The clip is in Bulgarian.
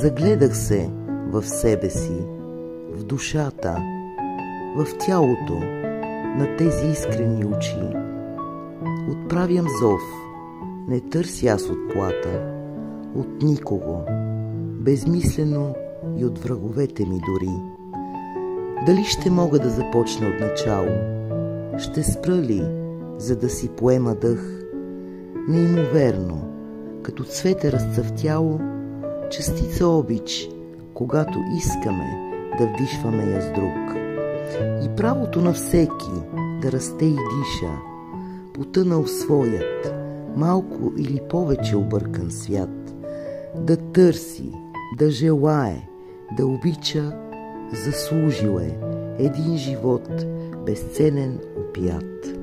Загледах се в себе си, в душата, в тялото на тези искрени очи. Отправям зов, не търся аз отплата от никого, безмислено и от враговете ми дори. Дали ще мога да започна от начало? Ще спра ли, за да си поема дъх? Неимоверно, като цвете разцъфтяло, частица обич, когато искаме да вдишваме я с друг. И правото на всеки да расте и диша, потънал в своят, малко или повече объркан свят, да търси, да желае, да обича, заслужил е един живот безценен опият.